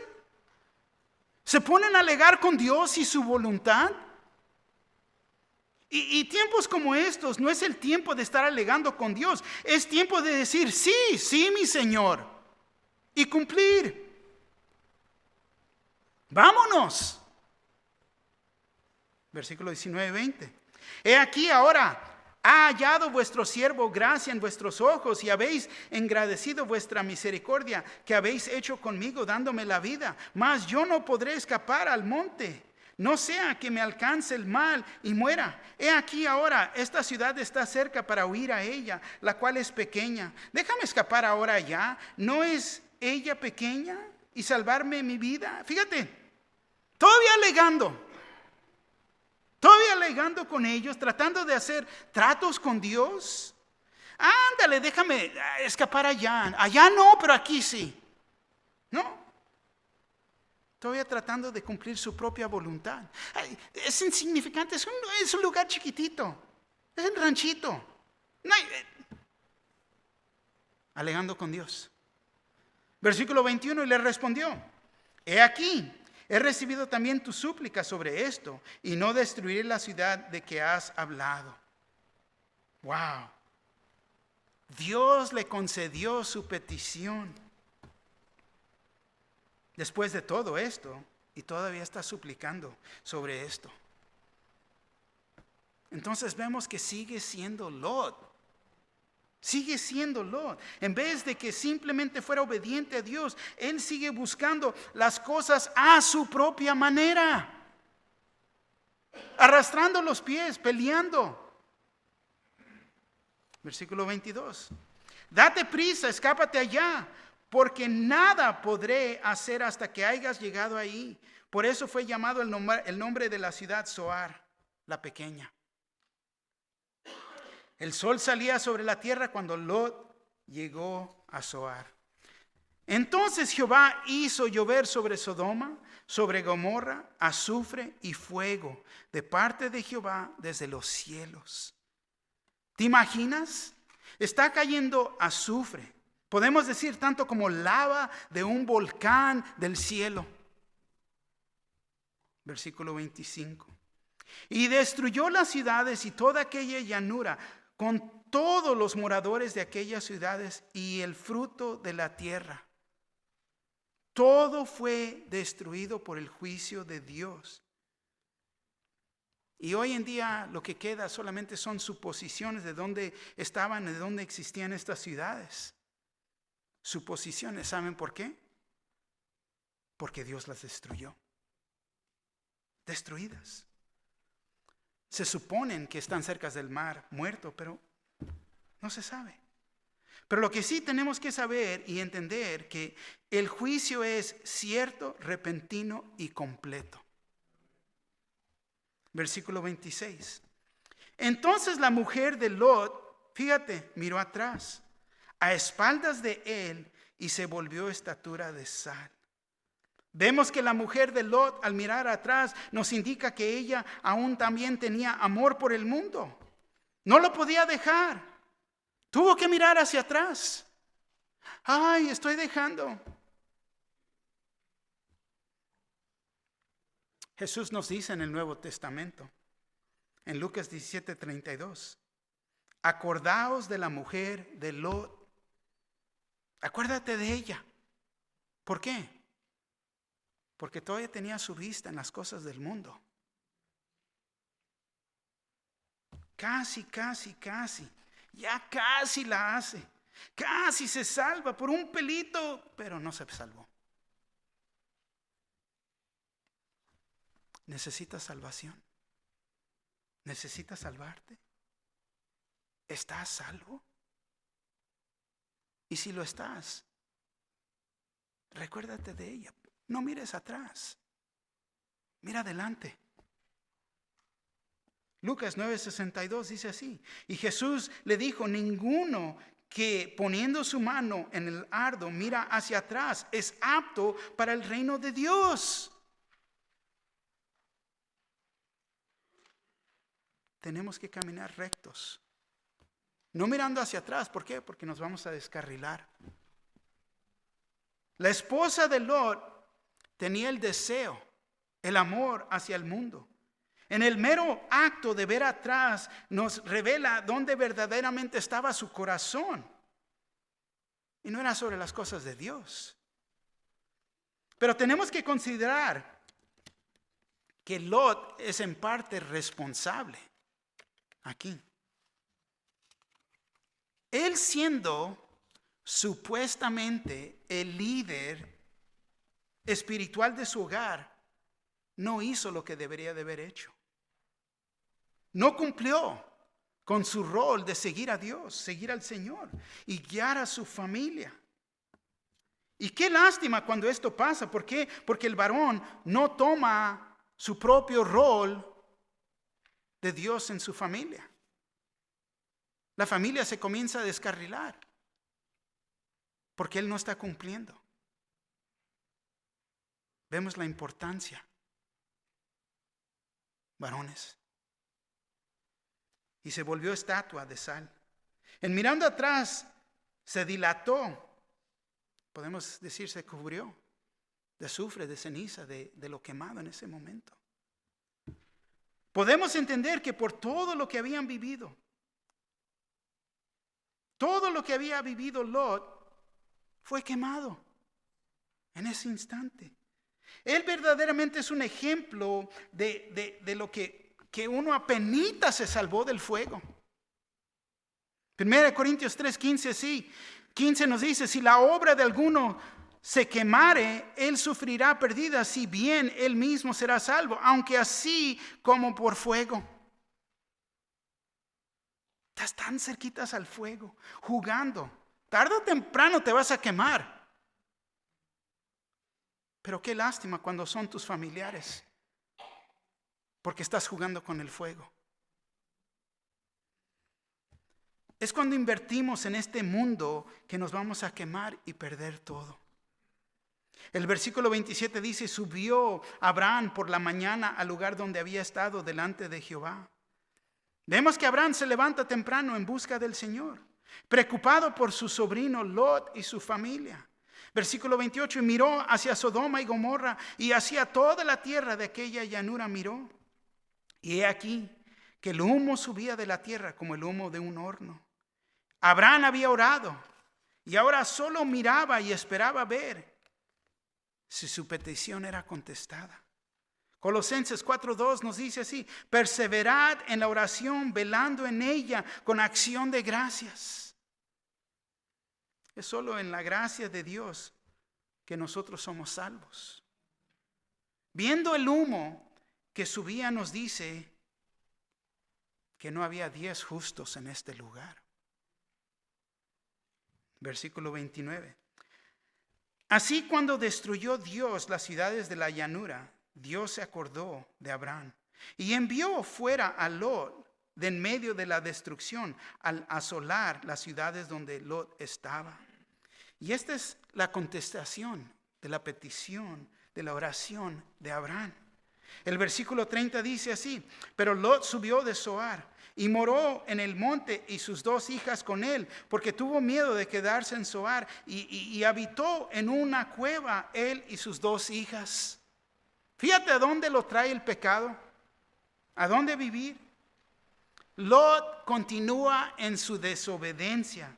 ¿Se ponen a alegar con Dios y su voluntad? Y tiempos como estos no es el tiempo de estar alegando con Dios. Es tiempo de decir: sí, sí, mi Señor, y cumplir. Vámonos. Versículo 19 y 20. He aquí ahora ha hallado vuestro siervo gracia en vuestros ojos, y habéis engrandecido vuestra misericordia que habéis hecho conmigo, dándome la vida. Mas yo no podré escapar al monte, no sea que me alcance el mal y muera. He aquí ahora, esta ciudad está cerca para huir a ella, la cual es pequeña. Déjame escapar ahora allá. ¿No es ella pequeña y salvarme mi vida? Fíjate, todavía alegando con ellos, tratando de hacer tratos con Dios. Ándale, déjame escapar allá. Allá no, pero aquí sí. No. Todavía tratando de cumplir su propia voluntad. Es insignificante, es un lugar chiquitito. Es el ranchito. No hay, alegando con Dios. Versículo 21, y le respondió: he aquí, he recibido también tu súplica sobre esto, y no destruiré la ciudad de que has hablado. Wow. Dios le concedió su petición. Después de todo esto, y todavía está suplicando sobre esto. Entonces vemos que sigue siendo Lot. Sigue siendo Lot. En vez de que simplemente fuera obediente a Dios, él sigue buscando las cosas a su propia manera. Arrastrando los pies, peleando. Versículo 22. Date prisa, escápate allá, porque nada podré hacer hasta que hayas llegado ahí. Por eso fue llamado el nombre de la ciudad Zoar, la pequeña. El sol salía sobre la tierra cuando Lot llegó a Zoar. Entonces Jehová hizo llover sobre Sodoma, sobre Gomorra, azufre y fuego, de parte de Jehová desde los cielos. ¿Te imaginas? Está cayendo azufre. Podemos decir tanto como lava de un volcán del cielo. Versículo 25. Y destruyó las ciudades y toda aquella llanura, con todos los moradores de aquellas ciudades y el fruto de la tierra. Todo fue destruido por el juicio de Dios. Y hoy en día lo que queda solamente son suposiciones de dónde estaban, de dónde existían estas ciudades. Suposiciones, ¿saben por qué? Porque Dios las destruyó. Destruidas. Se suponen que están cerca del mar muerto, pero no se sabe. Pero lo que sí tenemos que saber y entender que el juicio es cierto, repentino y completo. Versículo 26. Entonces la mujer de Lot, fíjate, miró atrás, a espaldas de él, y se volvió estatura de sal. Vemos que la mujer de Lot, al mirar atrás, nos indica que ella aún también tenía amor por el mundo. No lo podía dejar. Tuvo que mirar hacia atrás. Ay, estoy dejando. Jesús nos dice en el Nuevo Testamento, en Lucas 17:32, acordaos de la mujer de Lot. Acuérdate de ella. ¿Por qué? Porque todavía tenía su vista en las cosas del mundo. Casi. Ya casi la hace. Casi se salva por un pelito, pero no se salvó. ¿Necesitas salvación? ¿Necesitas salvarte? ¿Estás salvo? Y si lo estás, recuérdate de ella. No mires atrás. Mira adelante. Lucas 9:62 dice así. Y Jesús le dijo: ninguno que poniendo su mano en el ardo mira hacia atrás es apto para el reino de Dios. Tenemos que caminar rectos. No mirando hacia atrás. ¿Por qué? Porque nos vamos a descarrilar. La esposa de Lot tenía el deseo, el amor hacia el mundo. En el mero acto de ver atrás nos revela dónde verdaderamente estaba su corazón. Y no era sobre las cosas de Dios. Pero tenemos que considerar que Lot es en parte responsable aquí. Él siendo supuestamente el líder espiritual de su hogar, no hizo lo que debería de haber hecho. No cumplió con su rol de seguir a Dios, seguir al Señor y guiar a su familia. Y qué lástima cuando esto pasa. ¿Por qué? Porque el varón no toma su propio rol de Dios en su familia. La familia se comienza a descarrilar porque él no está cumpliendo. Vemos la importancia, varones. Y se volvió estatua de sal. En mirando atrás, se dilató. Podemos decir, se cubrió de azufre, de ceniza, de lo quemado en ese momento. Podemos entender que por todo lo que habían vivido, todo lo que había vivido Lot fue quemado en ese instante. Él verdaderamente es un ejemplo de lo que uno apenita se salvó del fuego. 1 Corintios 3:15, sí. 15 nos dice, si la obra de alguno se quemare, él sufrirá pérdida, si bien él mismo será salvo, aunque así como por fuego. Estás tan cerquitas al fuego, jugando. Tarde o temprano te vas a quemar. Pero qué lástima cuando son tus familiares, porque estás jugando con el fuego. Es cuando invertimos en este mundo que nos vamos a quemar y perder todo. El versículo 27 dice, subió Abraham por la mañana al lugar donde había estado delante de Jehová. Vemos que Abraham se levanta temprano en busca del Señor, preocupado por su sobrino Lot y su familia. Versículo 28, y miró hacia Sodoma y Gomorra y hacia toda la tierra de aquella llanura miró. Y he aquí que el humo subía de la tierra como el humo de un horno. Abraham había orado y ahora solo miraba y esperaba ver si su petición era contestada. Colosenses 4:2 nos dice así, perseverad en la oración, velando en ella con acción de gracias. Es solo en la gracia de Dios que nosotros somos salvos. Viendo el humo que subía nos dice que no había 10 justos en este lugar. Versículo 29. Así cuando destruyó Dios las ciudades de la llanura, Dios se acordó de Abraham y envió fuera a Lot de en medio de la destrucción al asolar las ciudades donde Lot estaba. Y esta es la contestación de la petición, de la oración de Abraham. El versículo 30 dice así, pero Lot subió de Zoar y moró en el monte y sus 2 hijas con él, porque tuvo miedo de quedarse en Zoar y habitó en una cueva él y sus 2 hijas. Fíjate a dónde lo trae el pecado, a dónde vivir. Lot continúa en su desobediencia,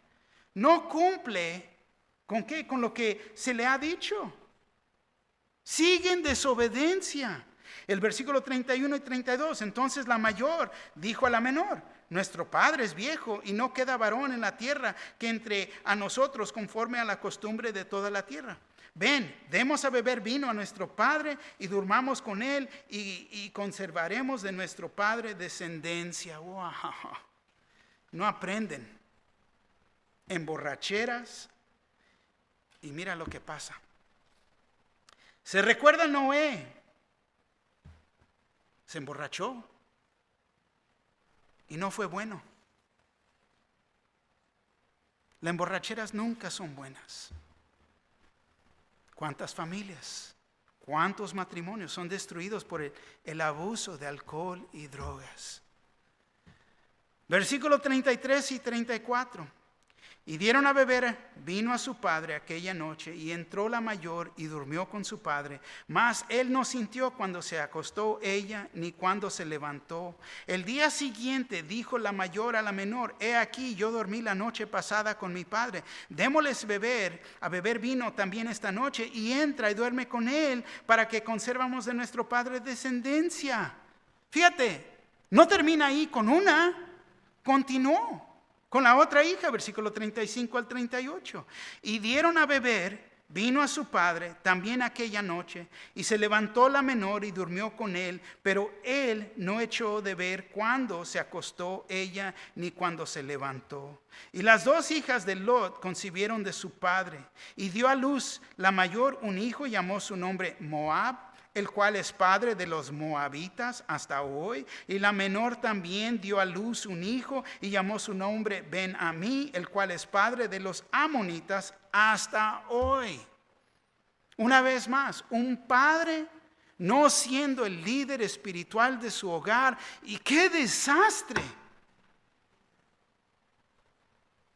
no cumple ¿con qué? Con lo que se le ha dicho. Sigue en desobediencia. El versículo 31 y 32, entonces la mayor dijo a la menor, nuestro padre es viejo y no queda varón en la tierra que entre a nosotros conforme a la costumbre de toda la tierra. Ven, demos a beber vino a nuestro padre y durmamos con él y conservaremos de nuestro padre descendencia. Wow. No aprenden. En borracheras. Y mira lo que pasa. Se recuerda Noé. Se emborrachó. Y no fue bueno. Las emborracheras nunca son buenas. ¿Cuántas familias, cuántos matrimonios son destruidos por el abuso de alcohol y drogas? Versículo 33 y 34. Y dieron a beber vino a su padre aquella noche, y entró la mayor y durmió con su padre. Mas él no sintió cuando se acostó ella, ni cuando se levantó. El día siguiente dijo la mayor a la menor, he aquí, yo dormí la noche pasada con mi padre. Démosles a beber vino también esta noche, y entra y duerme con él, para que conservamos de nuestro padre descendencia. Fíjate, no termina ahí con una, continuó con la otra hija, versículo 35 al 38. Y dieron a beber vino a su padre también aquella noche, y se levantó la menor y durmió con él, pero él no echó de ver cuándo se acostó ella ni cuándo se levantó. Y las dos hijas de Lot concibieron de su padre, y dio a luz la mayor un hijo, y llamó su nombre Moab, el cual es padre de los moabitas hasta hoy. Y la menor también dio a luz un hijo, y llamó su nombre Ben-Amí, el cual es padre de los amonitas hasta hoy. Una vez más, un padre no siendo el líder espiritual de su hogar. Y qué desastre.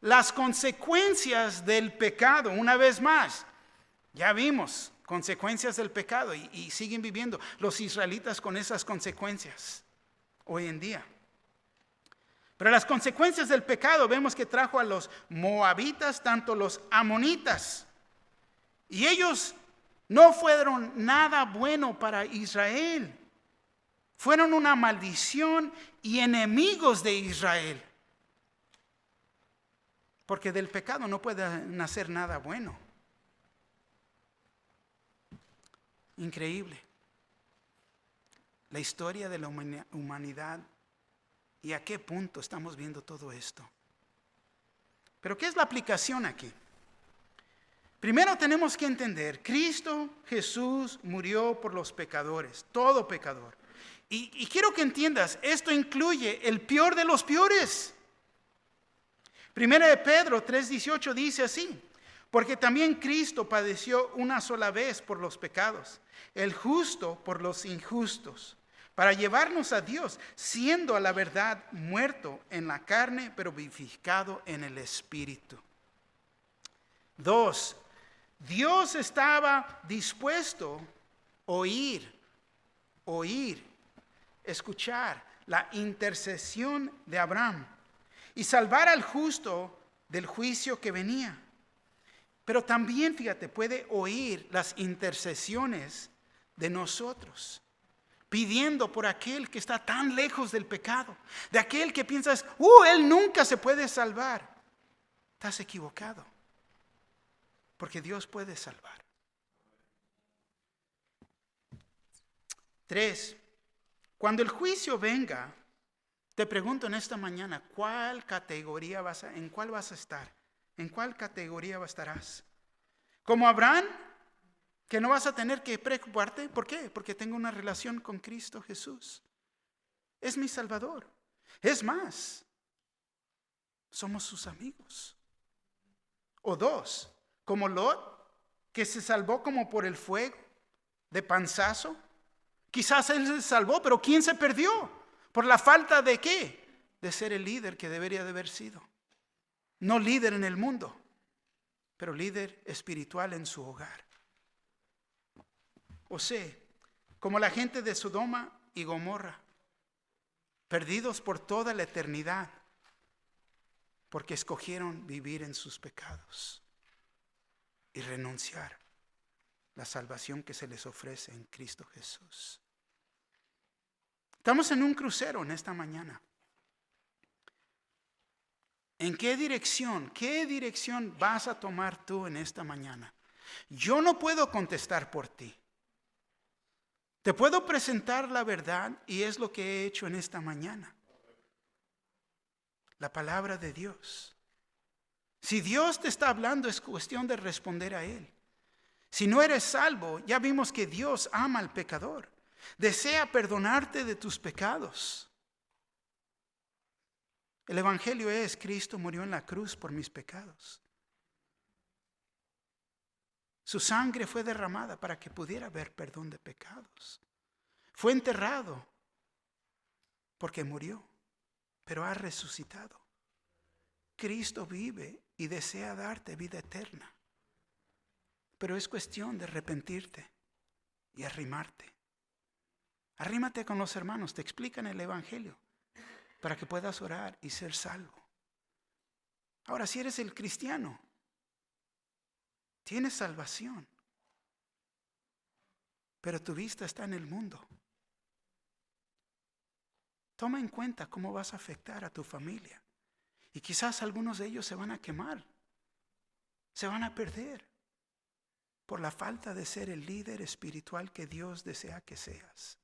Las consecuencias del pecado, una vez más, ya vimos consecuencias del pecado y siguen viviendo los israelitas con esas consecuencias hoy en día. Pero las consecuencias del pecado vemos que trajo a los moabitas, tanto los amonitas. Y ellos no fueron nada bueno para Israel. Fueron una maldición y enemigos de Israel. Porque del pecado no puede nacer nada bueno. Increíble. La historia de la humanidad y a qué punto estamos viendo todo esto. Pero ¿qué es la aplicación aquí? Primero tenemos que entender, Cristo Jesús murió por los pecadores, todo pecador. Y quiero que entiendas, esto incluye el peor de los peores. Primera de Pedro 3:18 dice así: porque también Cristo padeció una sola vez por los pecados, el justo por los injustos, para llevarnos a Dios, siendo a la verdad muerto en la carne, pero vivificado en el Espíritu. 2. Dios estaba dispuesto a escuchar la intercesión de Abraham y salvar al justo del juicio que venía. Pero también, fíjate, puede oír las intercesiones de nosotros, pidiendo por aquel que está tan lejos del pecado, de aquel que piensas, él nunca se puede salvar. Estás equivocado, porque Dios puede salvar. 3. Cuando el juicio venga, te pregunto en esta mañana, ¿en cuál categoría vas a estar? ¿En cuál categoría estarás? Como Abraham, que no vas a tener que preocuparte. ¿Por qué? Porque tengo una relación con Cristo Jesús. Es mi Salvador. Es más, somos sus amigos. O 2, como Lot, que se salvó como por el fuego, de panzazo. Quizás él se salvó, pero ¿quién se perdió? ¿Por la falta de qué? De ser el líder que debería de haber sido. No líder en el mundo, pero líder espiritual en su hogar. O sea, como la gente de Sodoma y Gomorra, perdidos por toda la eternidad, porque escogieron vivir en sus pecados y renunciar la salvación que se les ofrece en Cristo Jesús. Estamos en un crucero en esta mañana. ¿En qué dirección vas a tomar tú en esta mañana? Yo no puedo contestar por ti. Te puedo presentar la verdad y es lo que he hecho en esta mañana. La palabra de Dios. Si Dios te está hablando, es cuestión de responder a Él. Si no eres salvo, ya vimos que Dios ama al pecador. Desea perdonarte de tus pecados. El evangelio es: Cristo murió en la cruz por mis pecados. Su sangre fue derramada para que pudiera haber perdón de pecados. Fue enterrado porque murió, pero ha resucitado. Cristo vive y desea darte vida eterna. Pero es cuestión de arrepentirte y arrimarte. Arrímate con los hermanos, te explican el evangelio, para que puedas orar y ser salvo. Ahora, si eres el cristiano, tienes salvación, pero tu vista está en el mundo. Toma en cuenta cómo vas a afectar a tu familia. Y quizás algunos de ellos se van a quemar, se van a perder. por la falta de ser el líder espiritual que Dios desea que seas.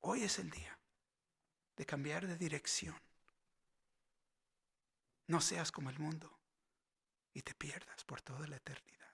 Hoy es el día de cambiar de dirección. No seas como el mundo y te pierdas por toda la eternidad.